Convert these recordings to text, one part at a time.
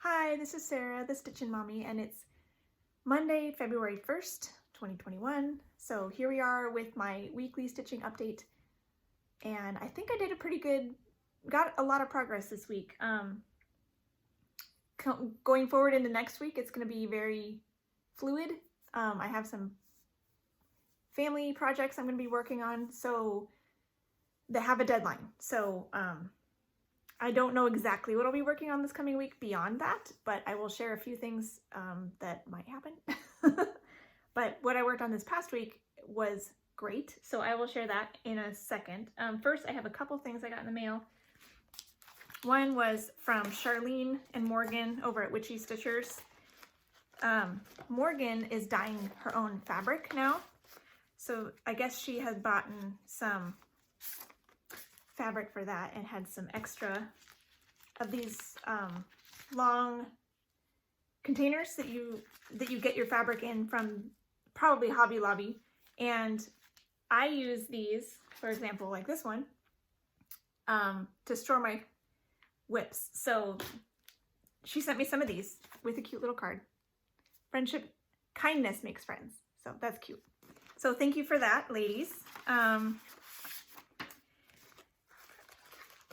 Hi, this is Sarah, the Stitchin Mommy, and it's Monday, February 1st, 2021. So here we are with my weekly stitching update, and I think I did got a lot of progress this week. Going forward into next week, it's going to be very fluid. I have some family projects I'm going to be working on, so they have a deadline. So I don't know exactly what I'll be working on this coming week beyond that, but I will share a few things that might happen. But what I worked on this past week was great, so I will share that in a second. First, I have a couple things I got in the mail. One was from Charlene and Morgan over at Witchy Stitchers. Morgan is dyeing her own fabric now, so I guess she has bought some fabric for that and had some extra of these long containers that you get your fabric in from probably Hobby Lobby. And I use these, for example, like this one, to store my whips. So she sent me some of these with a cute little card. Kindness makes friends. So that's cute. So thank you for that, ladies.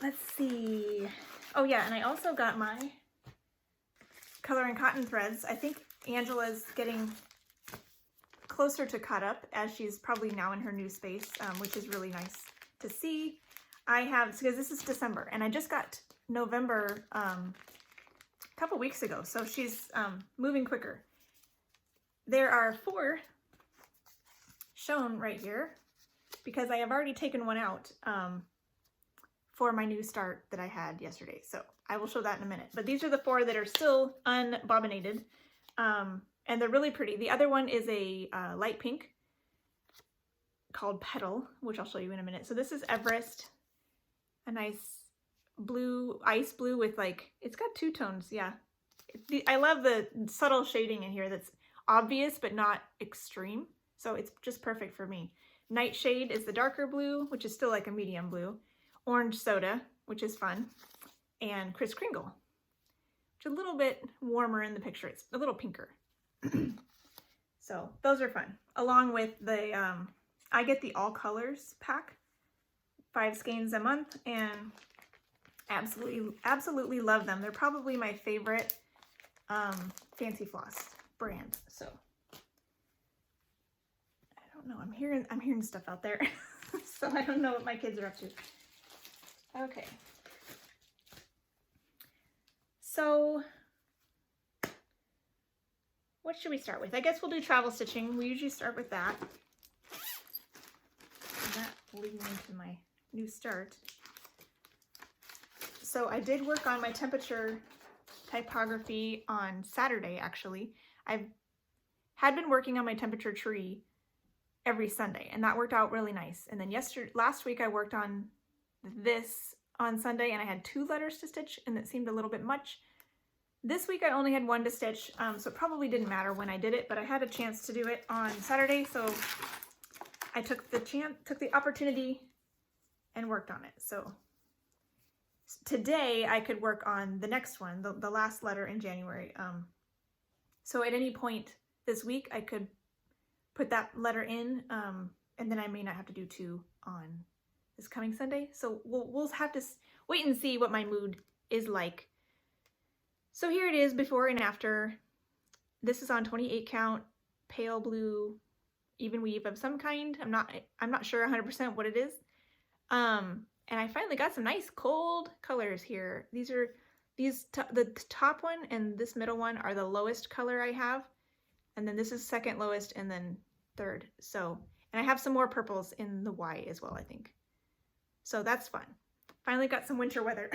Let's see. Oh yeah, and I also got my color and cotton threads. I think Angela's getting closer to caught up, as she's probably now in her new space, which is really nice to see. I have, because this is December, and I just got November a couple weeks ago, so she's moving quicker. There are 4 shown right here, because I have already taken one out for my new start that I had yesterday. So I will show that in a minute. But these are the 4 that are still unbobbinated, and they're really pretty. The other one is a light pink called Petal, which I'll show you in a minute. So this is Everest, a nice blue, ice blue with like, it's got 2 tones, yeah. I love the subtle shading in here that's obvious but not extreme. So it's just perfect for me. Nightshade is the darker blue, which is still like a medium blue. Orange Soda, which is fun, and Kris Kringle, which is a little bit warmer in the picture. It's a little pinker. So those are fun. Along with the, I get the all colors pack, 5 skeins a month, and absolutely love them. They're probably my favorite Fancy Floss brand. So I don't know. I'm hearing stuff out there, so I don't know what my kids are up to. Okay, so what should we start with? I guess we'll do travel stitching. We usually start with that. And that will lead me into my new start. So I did work on my temperature typography on Saturday, actually. I had been working on my temperature tree every Sunday, and that worked out really nice. And then last week I worked on this on Sunday, and I had 2 letters to stitch, and it seemed a little bit much. This week I only had 1 to stitch, so it probably didn't matter when I did it, but I had a chance to do it on Saturday, so I took the opportunity and worked on it. So today I could work on the next one, the last letter in January. So at any point this week I could put that letter in, and then I may not have to do 2 on this coming Sunday. So we'll have to wait and see what my mood is like. So here it is, before and after. This is on 28 count, pale blue, even weave of some kind. I'm not sure 100% what it is. And I finally got some nice cold colors here. The top one and this middle one are the lowest color I have. And then this is second lowest and then third. So, and I have some more purples in the Y as well, I think. So that's fun. Finally got some winter weather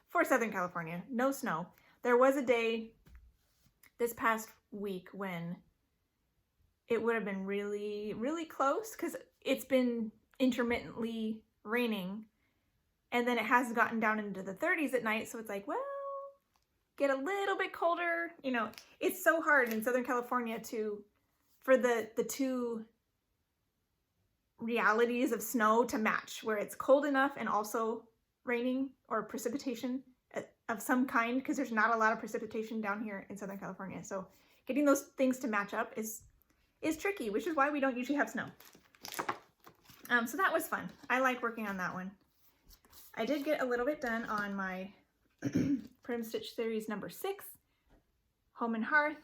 for Southern California. No snow. There was a day this past week when it would have been really, really close, because it's been intermittently raining, and then it has gotten down into the 30s at night. So it's like, well, get a little bit colder. You know, it's so hard in Southern California for the 2 realities of snow to match, where it's cold enough and also raining or precipitation of some kind because there's not a lot of precipitation down here in Southern California. So getting those things to match up is tricky, which is why we don't usually have snow. So that was fun. I like working on that one. I did get a little bit done on my Prim Stitch Series number 6, Home and Hearth.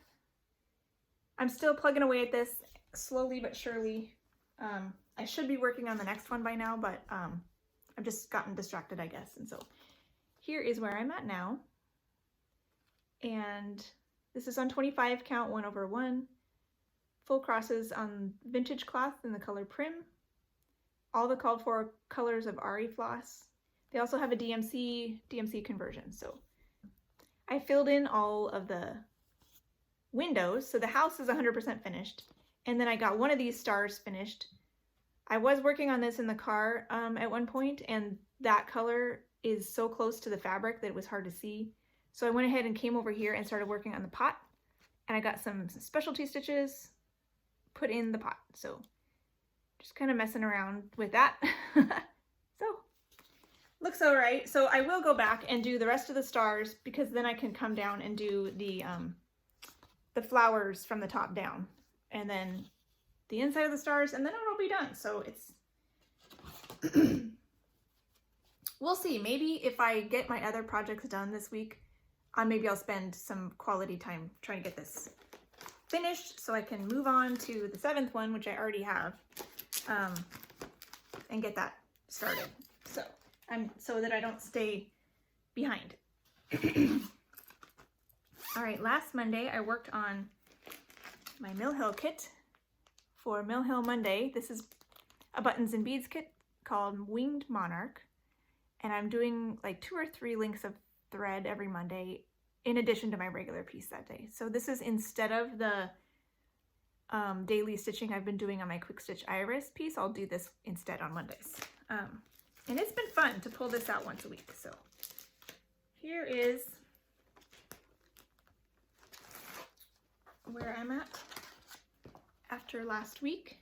I'm still plugging away at this slowly but surely. I should be working on the next one by now, but I've just gotten distracted, I guess. And so here is where I'm at now. And this is on 25 count 1/1. Full crosses on vintage cloth in the color Prim. All the called for colors of Ari floss. They also have a DMC conversion. So I filled in all of the windows. So the house is 100% finished. And then I got one of these stars finished. I was working on this in the car at one point, and that color is so close to the fabric that it was hard to see. So I went ahead and came over here and started working on the pot. And I got some specialty stitches put in the pot. So just kind of messing around with that. So looks all right. So I will go back and do the rest of the stars because then I can come down and do the flowers from the top down, and then the inside of the stars, and then it'll be done. So it's we'll see. Maybe if I get my other projects done this week, maybe I'll spend some quality time trying to get this finished so I can move on to the 7th one, which I already have, and get that started. So that I don't stay behind. All right, last Monday I worked on my Mill Hill kit for Mill Hill Monday. This is a buttons and beads kit called Winged Monarch, and I'm doing like 2 or 3 links of thread every Monday in addition to my regular piece that day. So this is instead of the daily stitching I've been doing on my Quick Stitch Iris piece. I'll do this instead on Mondays. And it's been fun to pull this out once a week. So here is where I'm at after last week.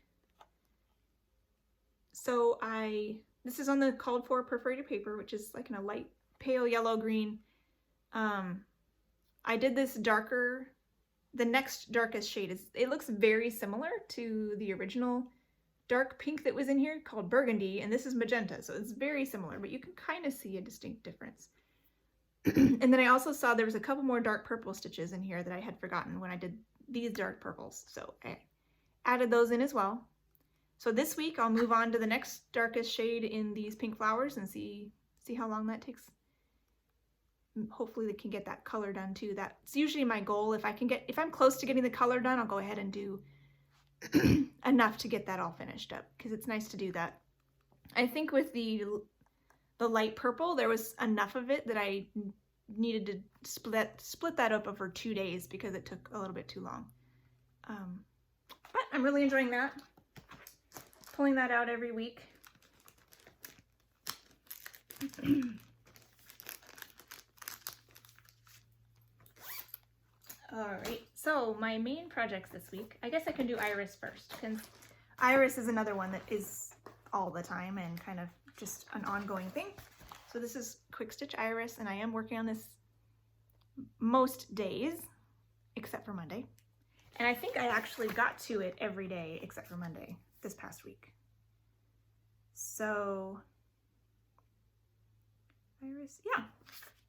So this is on the called for perforated paper, which is like in a light pale yellow green. I did this darker, the next darkest shade it looks very similar to the original dark pink that was in here called Burgundy, and this is magenta, so it's very similar, but you can kind of see a distinct difference. And then I also saw there was a couple more dark purple stitches in here that I had forgotten when I did these dark purples, so I added those in as well. So this week I'll move on to the next darkest shade in these pink flowers and see how long that takes. Hopefully they can get that color done too. That's usually my goal. If I'm close to getting the color done, I'll go ahead and do enough to get that all finished up, because it's nice to do that. I think with the light purple, there was enough of it that I needed to split that up over 2 days because it took a little bit too long. But I'm really enjoying that. Pulling that out every week. Alright, so my main projects this week, I guess I can do Iris first, because Iris is another one that is all the time and kind of just an ongoing thing. So this is Quick Stitch Iris, and I am working on this most days, except for Monday. And I think I actually got to it every day except for Monday this past week. So, Iris,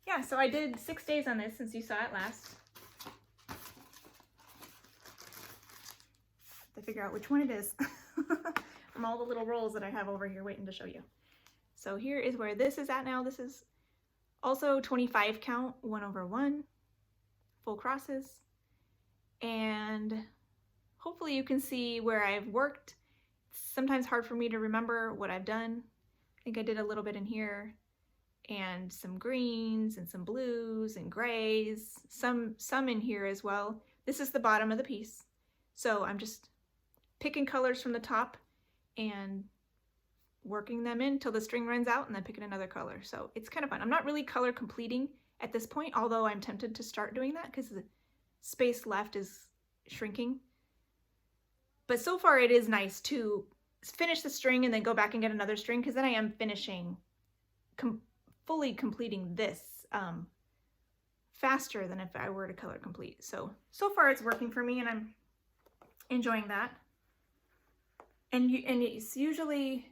yeah, so I did 6 days on this since you saw it last. To figure out which one it is from all the little rolls that I have over here waiting to show you. So here is where this is at now. This is also 25 count 1/1 full crosses, and hopefully you can see where I've worked. It's sometimes hard for me to remember what I've done. I think I did a little bit in here, and some greens and some blues and grays, some in here as well. This is the bottom of the piece, so I'm just picking colors from the top and working them in till the string runs out, and then picking another color. So it's kind of fun. I'm not really color completing at this point, although I'm tempted to start doing that because the space left is shrinking. But so far it is nice to finish the string and then go back and get another string, because then I am finishing, fully completing this faster than if I were to color complete. So far it's working for me and I'm enjoying that. And it's usually,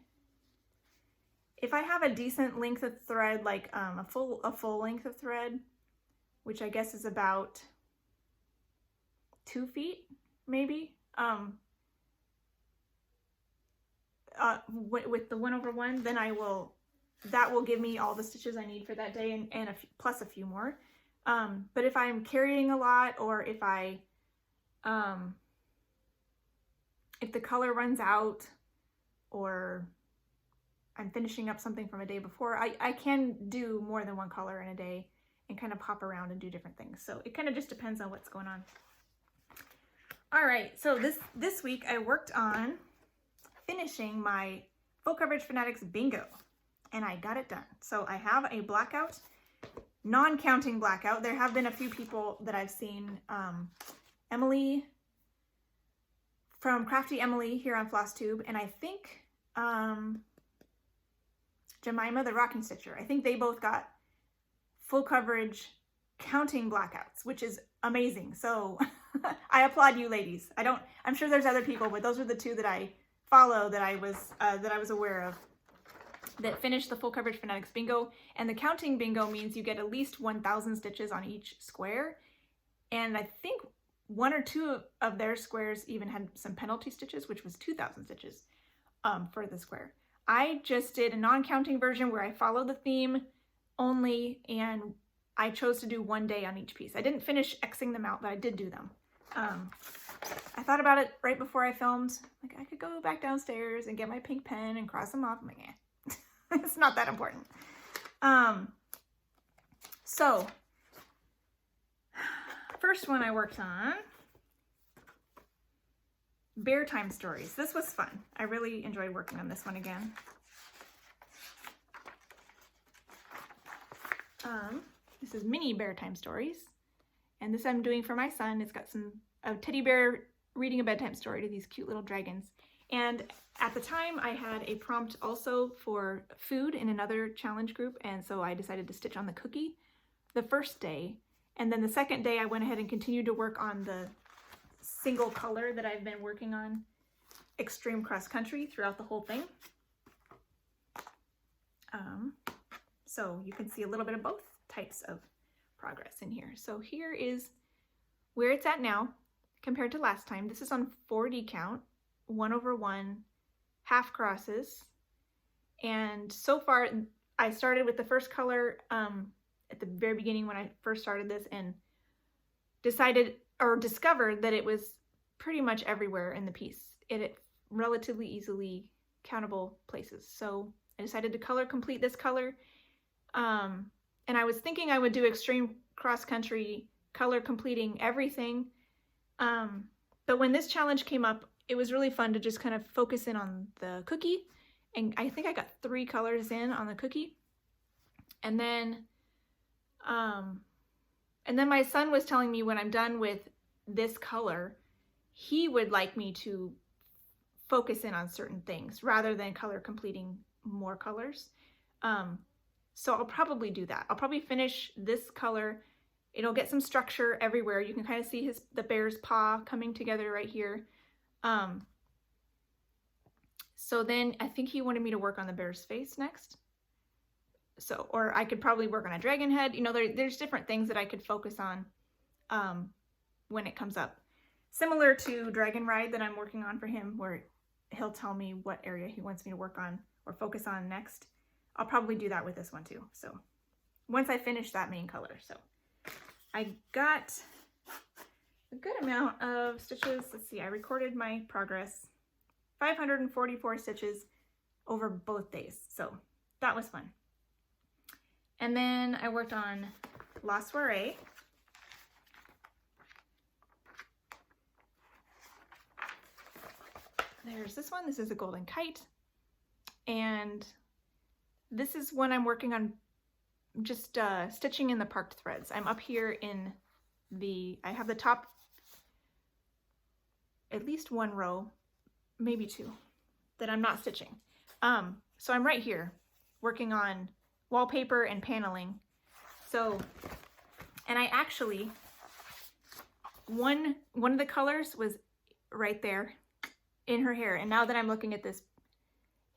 if I have a decent length of thread, like a full length of thread, which I guess is about 2 feet, maybe, with the 1/1, then that will give me all the stitches I need for that day, and plus a few more. But if I'm carrying a lot, or if the color runs out, or I'm finishing up something from a day before, I can do more than one color in a day and kind of pop around and do different things. So it kind of just depends on what's going on. All right, so this week I worked on finishing my Full Coverage Fanatics bingo, and I got it done. So I have a blackout, non-counting blackout. There have been a few people that I've seen, Emily from Crafty Emily here on Flosstube, and I think Jemima the Rocking Stitcher. I think they both got full coverage counting blackouts, which is amazing. So I applaud you ladies. I'm sure there's other people, but those are the two that I follow that I was aware of that finished the Full Coverage Fanatics bingo. And the counting bingo means you get at least 1,000 stitches on each square. And I think 1 or 2 of their squares even had some penalty stitches, which was 2,000 stitches for the square. I just did a non-counting version where I followed the theme only, and I chose to do 1 day on each piece. I didn't finish Xing them out, but I did do them. I thought about it right before I filmed. Like, I could go back downstairs and get my pink pen and cross them off. I'm like, eh. It's not that important. So, first one I worked on, Bear Time Stories. This was fun. I really enjoyed working on this one again. This is Mini Bear Time Stories, and this I'm doing for my son. It's got a teddy bear reading a bedtime story to these cute little dragons. And at the time I had a prompt also for food in another challenge group, and so I decided to stitch on the cookie the first day, and then the second day I went ahead and continued to work on the single color that I've been working on, Extreme Cross Country, throughout the whole thing. So you can see a little bit of both types of progress in here. So here is where it's at now compared to last time. This is on 40 count, 1/1, half crosses. And so far I started with the first color at the very beginning when I first started this, and discovered that it was pretty much everywhere in the piece. It relatively easily countable places. So I decided to color complete this color. And I was thinking I would do Extreme Cross Country color completing everything. But when this challenge came up, it was really fun to just kind of focus in on the cookie. And I think I got 3 colors in on the cookie. And then my son was telling me when I'm done with this color, he would like me to focus in on certain things rather than color completing more colors. So I'll probably do that. I'll probably finish this color. It'll get some structure everywhere. You can kind of see the bear's paw coming together right here. So then I think he wanted me to work on the bear's face next. So, or I could probably work on a dragon head. You know, there's different things that I could focus on when it comes up. Similar to Dragon Ride that I'm working on for him, where he'll tell me what area he wants me to work on or focus on next. I'll probably do that with this one too. So once I finish that main color. So I got a good amount of stitches. Let's see, I recorded my progress. 544 stitches over both days. So that was fun. And then I worked on La Soiree. There's this one. This is a golden kite. And this is one I'm working on just stitching in the parked threads. I'm up here in I have the top, at least 1 row, maybe 2, that I'm not stitching. So I'm right here working on wallpaper and paneling. So And I actually, one of the colors was right there in her hair. And now that I'm looking at this,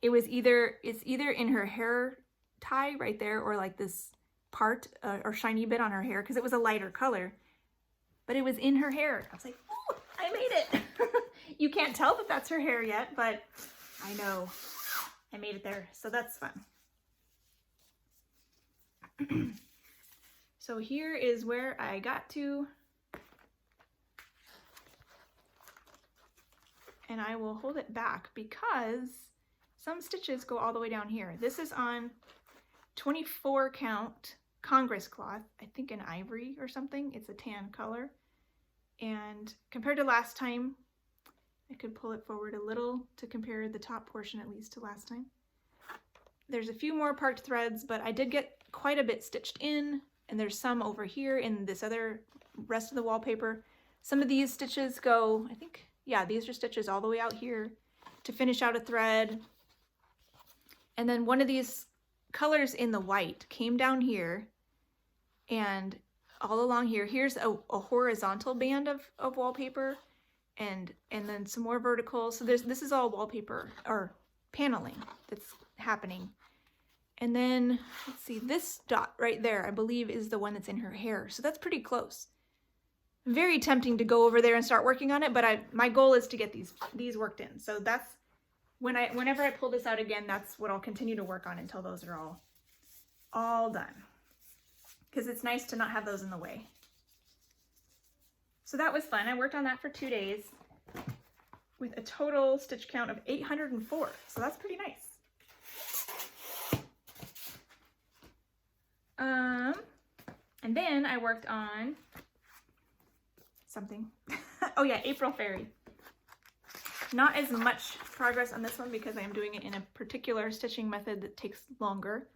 it's either in her hair tie right there, or like this part or shiny bit on her hair, because it was a lighter color, but it was in her hair. I was like, oh, I made it. You can't tell that that's her hair yet, but I know I made it there. So that's fun. So here is where I got to, and I will hold it back because some stitches go all the way down here. This is on 24 count Congress cloth, I think in ivory or something. It's a tan color. And compared to last time, I could pull it forward a little to compare the top portion at least to last time. There's a few more parked threads, but I did get quite a bit stitched in, and there's some over here in this other rest of the wallpaper. Some of these stitches go, I think, yeah, these are stitches all the way out here to finish out a thread. And then one of these colors in the white came down here, and all along here, here's a horizontal band of wallpaper, and then some more vertical. So this is all wallpaper or paneling that's happening. And then let's see, this dot right there, I believe is the one that's in her hair. So that's pretty close. Very tempting to go over there and start working on it, but my goal is to get these worked in. So that's whenever I pull this out again, that's what I'll continue to work on until those are all done. Because it's nice to not have those in the way. So that was fun. I worked on that for 2 days with a total stitch count of 804. So that's pretty nice. And then I worked on something. Oh yeah, April Fairy. Not as much progress on this one because I am doing it in a particular stitching method that takes longer.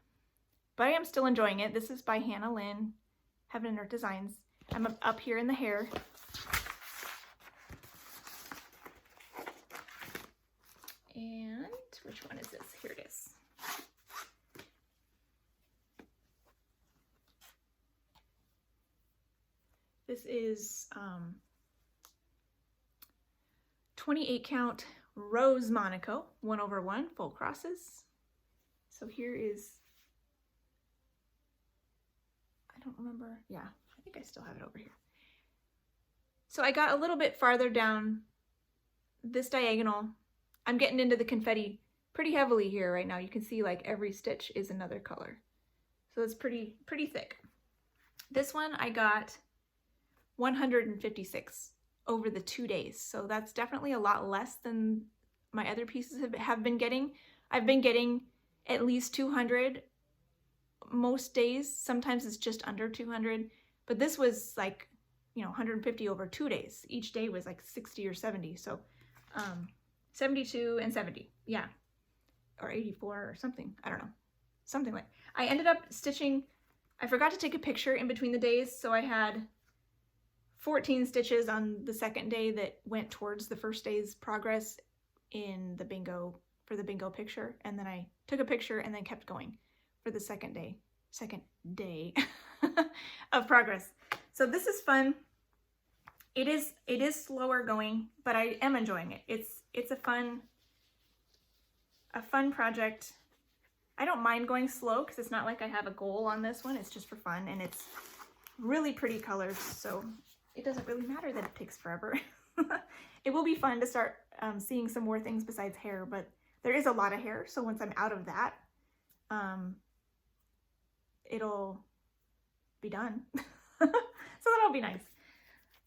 But I am still enjoying it. This is by Hannah Lynn, Heaven and Earth Designs. I'm up here in the hair. And which one is this? Here it is. This is 28 count Rose Monaco, 1/1 full crosses. So here is, I don't remember. Yeah, I think I still have it over here. So I got a little bit farther down this diagonal. I'm getting into the confetti pretty heavily here right now. You can see like every stitch is another color. So it's pretty thick. This one I got 156 over the 2 days. So that's definitely a lot less than my other pieces have been getting. I've been getting at least 200 most days. Sometimes it's just under 200, but this was like, 150 over 2 days. Each day was like 60 or 70. So 72 and 70, yeah, or 84 or something. I don't know, something like. I ended up stitching, I forgot to take a picture in between the days, so I had 14 stitches on the second day that went towards the first day's progress in the bingo, for the bingo picture, and then I took a picture and then kept going for the second day of progress. So this is fun. It is slower going, but I am enjoying it. It's a fun project. I don't mind going slow because it's not like I have a goal on this one. It's just for fun, and it's really pretty colors, so it doesn't really matter that it takes forever. It will be fun to start seeing some more things besides hair, but there is a lot of hair, so once I'm out of that, it'll be done. So that'll be nice.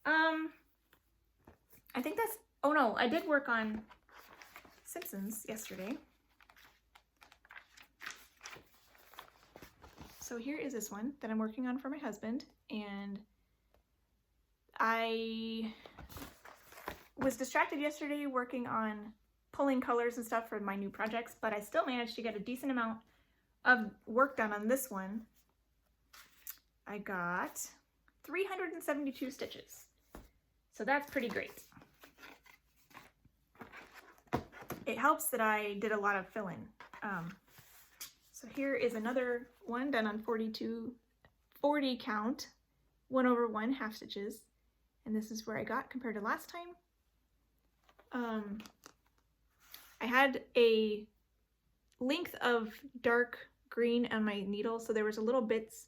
I think that's, oh no, I did work on Simpsons yesterday. So here is this one that I'm working on for my husband, and I was distracted yesterday working on pulling colors and stuff for my new projects, but I still managed to get a decent amount of work done on this one. I got 372 stitches. So that's pretty great. It helps that I did a lot of fill-in. So here is another one done on 40 count 1/1 half stitches, and this is where I got compared to last time. I had a length of dark green on my needle, so there was a little bits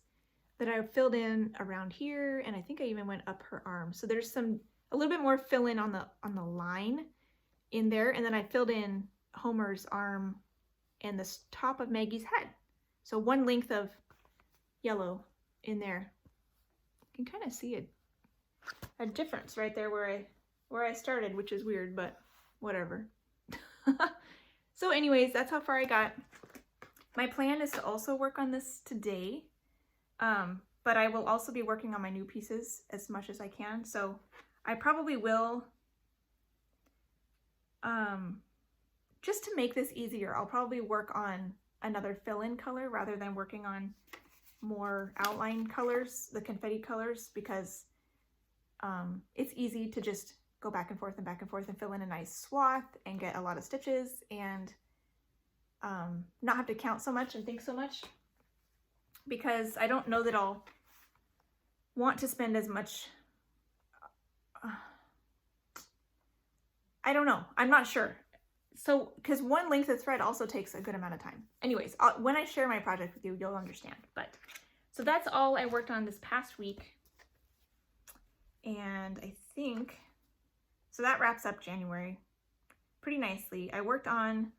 that I filled in around here, and I think I even went up her arm. So there's a little bit more fill in on the line in there, and then I filled in Homer's arm and the top of Maggie's head. So one length of yellow in there. You can kind of see a difference right there where I started, which is weird, but whatever. So anyways, that's how far I got. My plan is to also work on this today, but I will also be working on my new pieces as much as I can. So I probably will, just to make this easier, I'll probably work on another fill-in color rather than working on more outline colors, the confetti colors, because it's easy to just go back and forth and fill in a nice swath and get a lot of stitches and not have to count so much and think so much, because I don't know that I'll want to spend as much. I don't know. I'm not sure. So, because one length of thread also takes a good amount of time. Anyways, when I share my project with you, you'll understand. But so that's all I worked on this past week. And I think, so that wraps up January pretty nicely. I worked on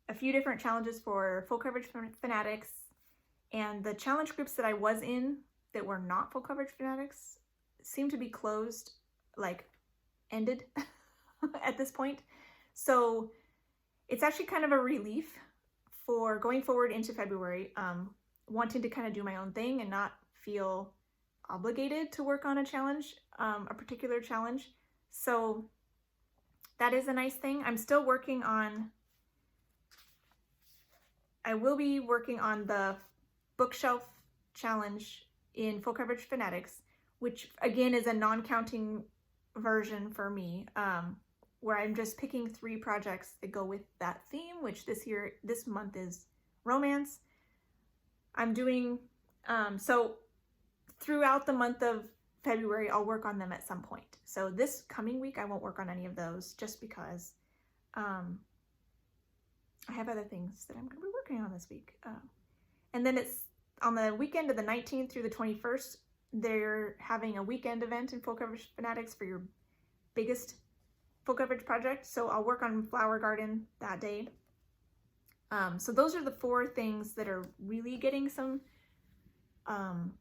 a few different challenges for full coverage fanatics, and the challenge groups that I was in that were not full coverage fanatics seem to be closed, like ended at this point. So it's actually kind of a relief for going forward into February, wanting to kind of do my own thing and not feel obligated to work on a challenge, a particular challenge. So that is a nice thing. I'm still working on, I will be working on the bookshelf challenge in full coverage fanatics, which again is a non-counting version for me, where I'm just picking 3 projects that go with that theme, which this month is romance. I'm doing, so throughout the month of February, I'll work on them at some point. So this coming week, I won't work on any of those just because I have other things that I'm going to be working on this week. And then it's on the weekend of the 19th through the 21st, they're having a weekend event in Full Coverage Fanatics for your biggest full coverage project. So I'll work on Flower Garden that day. So those are the 4 things that are really getting some, that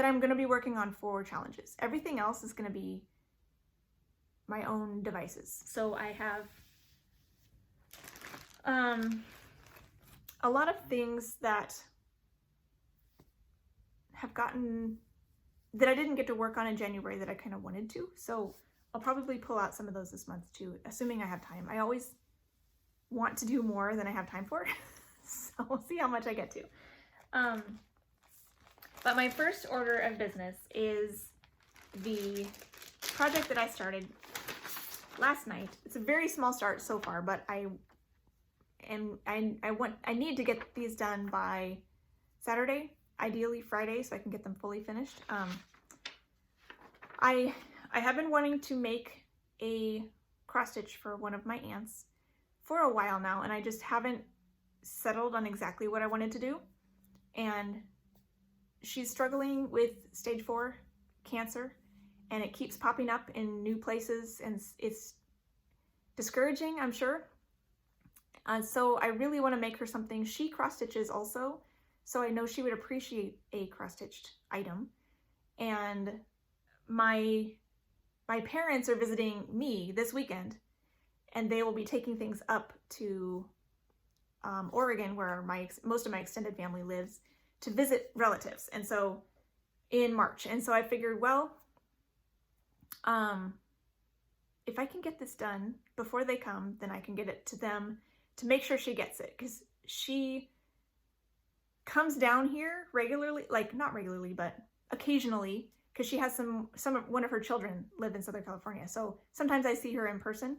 I'm going to be working on for challenges. Everything else is going to be my own devices. So I have a lot of things that have gotten, that I didn't get to work on in January that I kind of wanted to. So I'll probably pull out some of those this month too, assuming I have time. I always want to do more than I have time for. So we'll see how much I get to. But my first order of business is the project that I started last night. It's a very small start so far, but I need to get these done by Saturday, ideally Friday, so I can get them fully finished. I have been wanting to make a cross stitch for one of my aunts for a while now, and I just haven't settled on exactly what I wanted to do. And she's struggling with stage 4 cancer, and it keeps popping up in new places, and it's discouraging, I'm sure. So I really want to make her something. She cross stitches also, so I know she would appreciate a cross stitched item. And my parents are visiting me this weekend, and they will be taking things up to Oregon, where most of my extended family lives, to visit relatives, and so in March. And so I figured, well, if I can get this done before they come, then I can get it to them to make sure she gets it, because she comes down here regularly, like not regularly, but occasionally, because she has one of her children live in Southern California. So sometimes I see her in person,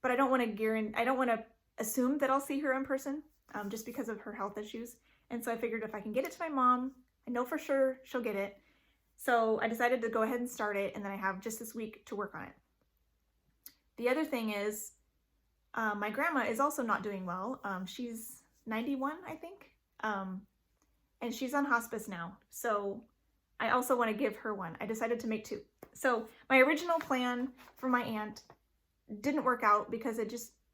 but I don't want to assume that I'll see her in person, just because of her health issues. And so I figured if I can get it to my mom I know for sure she'll get it. So I decided to go ahead and start it, and then I have just this week to work on it. The other thing is, my grandma is also not doing well. She's 91, I think, and she's on hospice now. So I also want to give her one. I decided to make two. So my original plan for my aunt didn't work out because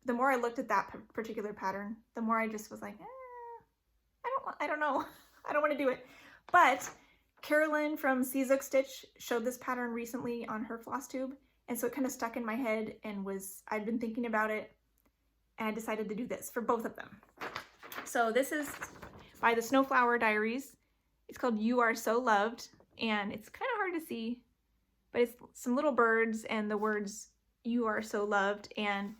the more I looked at that particular pattern, the more I just was like, I don't know. I don't want to do it. But Carolyn from Seazook Stitch showed this pattern recently on her Flosstube, and so it kind of stuck in my head and I'd been thinking about it, and I decided to do this for both of them. So this is by the Snowflower Diaries. It's called You Are So Loved, and it's kind of hard to see, but it's some little birds and the words You Are So Loved, and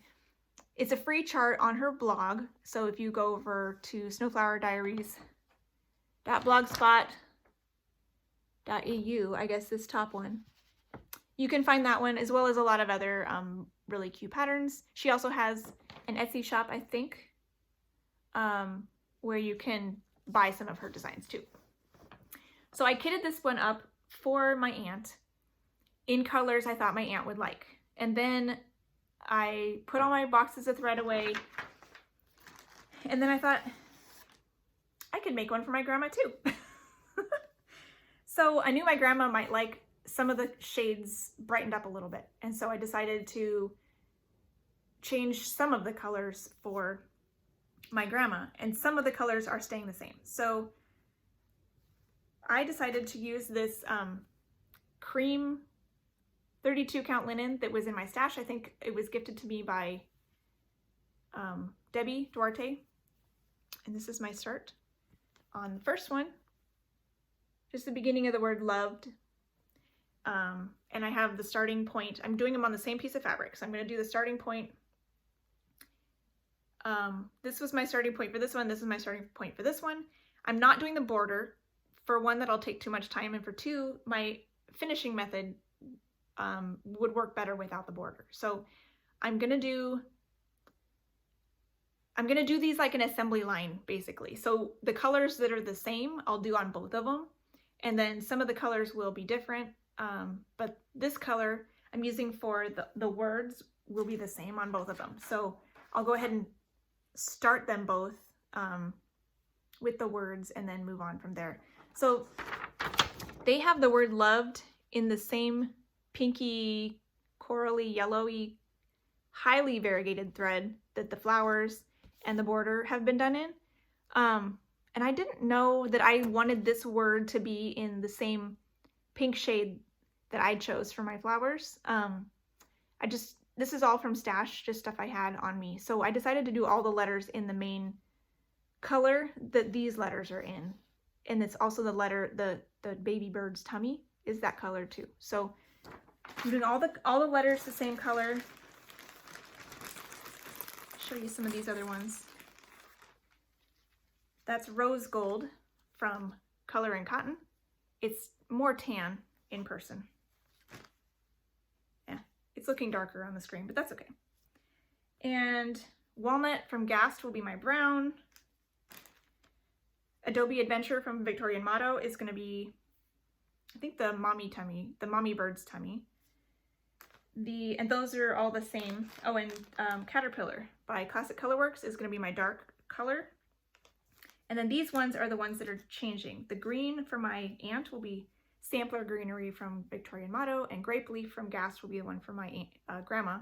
it's a free chart on her blog. So if you go over to snowflowerdiaries.blogspot.eu, I guess this top one, you can find that one as well as a lot of other really cute patterns. She also has an Etsy shop, I think, where you can buy some of her designs too. So I kitted this one up for my aunt in colors I thought my aunt would like. And then I put all my boxes of thread away, and then I thought I could make one for my grandma too. So I knew my grandma might like some of the shades brightened up a little bit, and so I decided to change some of the colors for my grandma, and some of the colors are staying the same. So I decided to use this cream 32 count linen that was in my stash. I think it was gifted to me by Debbie Duarte. And this is my start on the first one. Just the beginning of the word loved. And I have the starting point. I'm doing them on the same piece of fabric. So I'm going to do the starting point. This was my starting point for this one. This is my starting point for this one. I'm not doing the border. For one, that'll take too much time. And for two, my finishing method would work better without the border. So I'm gonna do these like an assembly line, basically. So the colors that are the same, I'll do on both of them. And then some of the colors will be different. But this color I'm using for the words will be the same on both of them. So I'll go ahead and start them both with the words and then move on from there. So they have the word loved in the same pinky, corally, yellowy, highly variegated thread that the flowers and the border have been done in. And I didn't know that I wanted this word to be in the same pink shade that I chose for my flowers. This is all from stash, just stuff I had on me. So I decided to do all the letters in the main color that these letters are in. And it's also the letter, the baby bird's tummy is that color too. So I'm doing all the letters the same color. Show you some of these other ones. That's rose gold from Color and Cotton. It's more tan in person. Yeah, it's looking darker on the screen, but that's okay. And walnut from Gast will be my brown. Adobe Adventure from Victorian Motto is going to be, I think, the mommy bird's tummy. And those are all the same. Oh, and Caterpillar by Classic Colorworks is going to be my dark color. And then these ones are the ones that are changing. The green for my aunt will be Sampler Greenery from Victorian Motto, and Grape Leaf from Gast will be the one for my grandma.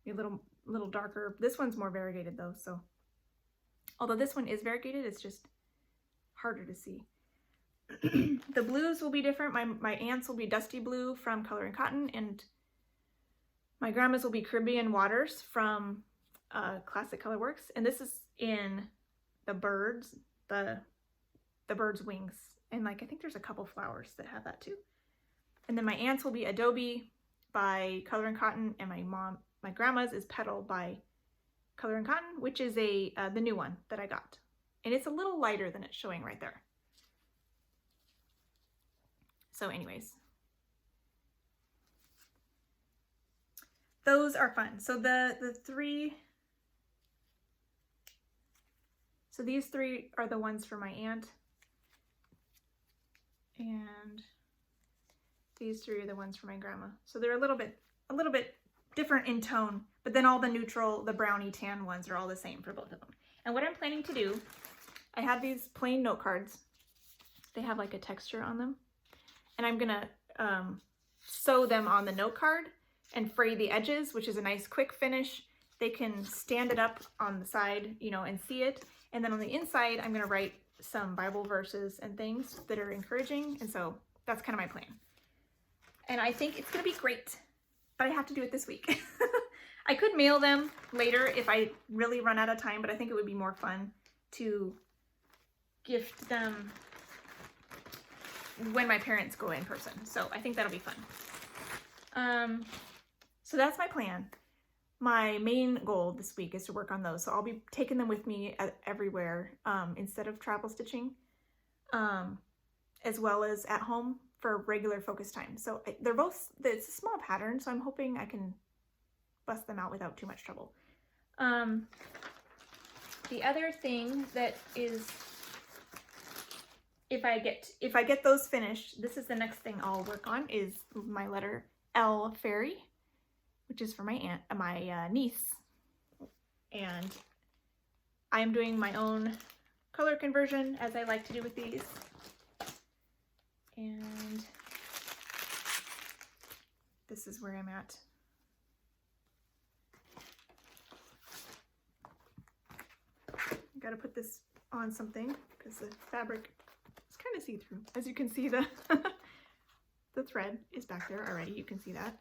Be a little darker. This one's more variegated though, so although this one is variegated, it's just harder to see. The blues will be different. My aunt's will be Dusty Blue from Color and Cotton, and my grandma's will be Caribbean Waters from Classic Colorworks, and this is in the birds, the bird's wings, and like I think there's a couple flowers that have that too. And then my aunt's will be Adobe by Color and Cotton, and my grandma's is Petal by Color and Cotton, which is the new one that I got, and it's a little lighter than it's showing right there. So anyways, those are fun. So these three are the ones for my aunt. And these three are the ones for my grandma. So they're a little bit different in tone, but then all the neutral, the brownie tan ones are all the same for both of them. And what I'm planning to do, I have these plain note cards. They have like a texture on them. And I'm gonna sew them on the note card and fray the edges, which is a nice quick finish. They can stand it up on the side, you know, and see it. And then on the inside, I'm gonna write some Bible verses and things that are encouraging. And so that's kind of my plan. And I think it's gonna be great, but I have to do it this week. I could mail them later if I really run out of time, but I think it would be more fun to gift them when my parents go in person. So I think that'll be fun. So that's my plan. My main goal this week is to work on those. So I'll be taking them with me everywhere instead of travel stitching, as well as at home for regular focus time. So they're both, it's a small pattern, so I'm hoping I can bust them out without too much trouble. The other thing that is, if I get those finished, this is the next thing I'll work on, is my letter L fairy, which is for my niece. And I am doing my own color conversion, as I like to do with these. And this is where I'm at. Gotta put this on something because the fabric is kind of see-through. As you can see, the thread is back there already. You can see that.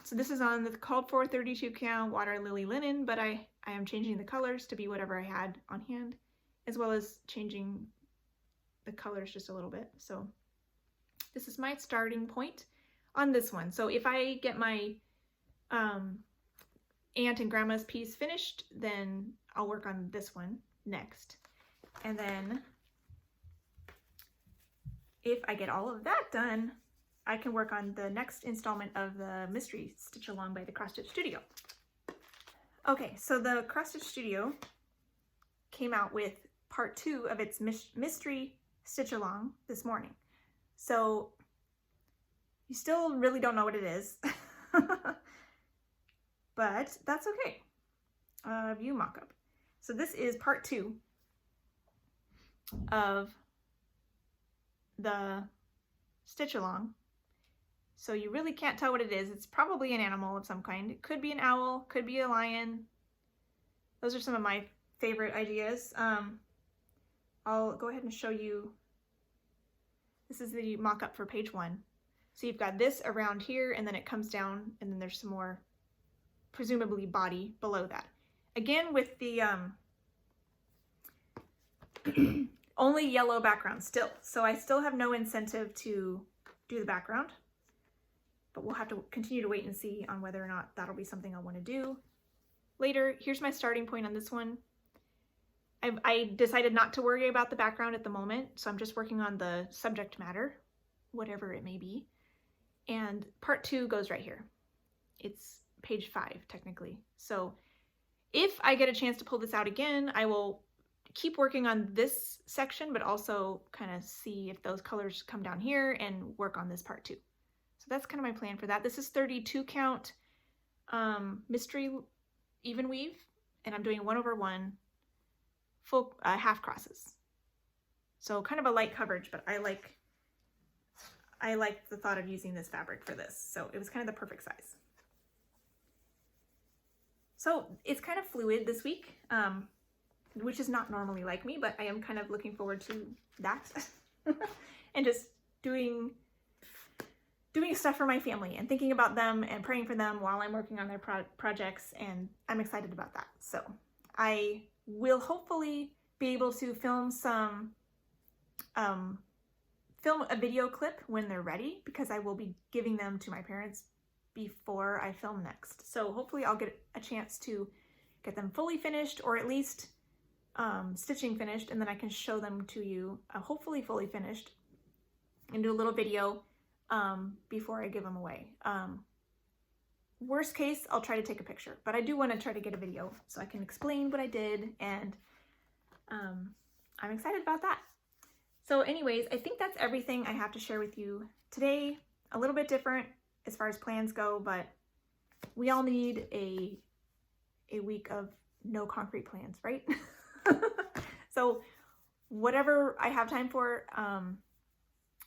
So this is on the called for 32 count water lily linen, but I am changing the colors to be whatever I had on hand, as well as changing the colors just a little bit. So this is my starting point on this one. So if I get my aunt and grandma's piece finished, then I'll work on this one next. And then if I get all of that done, I can work on the next installment of the Mystery Stitch Along by the Cross Stitch Studio. Okay, so the Cross Stitch Studio came out with part 2 of its Mystery Stitch Along this morning. So you still really don't know what it is, but that's okay. View mockup. So this is part 2 of the Stitch Along. So you really can't tell what it is. It's probably an animal of some kind. It could be an owl, could be a lion. Those are some of my favorite ideas. I'll go ahead and show you. This is the mock-up for page 1. So you've got this around here, and then it comes down, and then there's some more, presumably, body below that. Again, with the only yellow background still. So I still have no incentive to do the background, but we'll have to continue to wait and see on whether or not that'll be something I want to do later. Here's my starting point on this one. I decided not to worry about the background at the moment, so I'm just working on the subject matter, whatever it may be. And part 2 goes right here. It's page 5, technically. So if I get a chance to pull this out again, I will keep working on this section, but also kind of see if those colors come down here and work on this part 2. So that's kind of my plan for that. This is 32 count mystery even weave, and I'm doing 1/1 full half crosses. So kind of a light coverage, but I like the thought of using this fabric for this. So it was kind of the perfect size. So it's kind of fluid this week, which is not normally like me, but I am kind of looking forward to that and just doing stuff for my family and thinking about them and praying for them while I'm working on their projects, and I'm excited about that. So I will hopefully be able to film a video clip when they're ready, because I will be giving them to my parents before I film next. So hopefully I'll get a chance to get them fully finished, or at least stitching finished, and then I can show them to you, hopefully fully finished, and do a little video before I give them away. Worst case, I'll try to take a picture, but I do want to try to get a video so I can explain what I did, and I'm excited about that. So anyways, I think that's everything I have to share with you today. A little bit different as far as plans go, but we all need a week of no concrete plans, right? So whatever I have time for,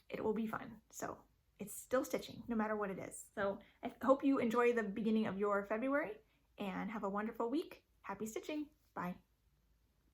it will be fun. So it's still stitching no matter what it is. So I hope you enjoy the beginning of your February and have a wonderful week. Happy stitching. Bye.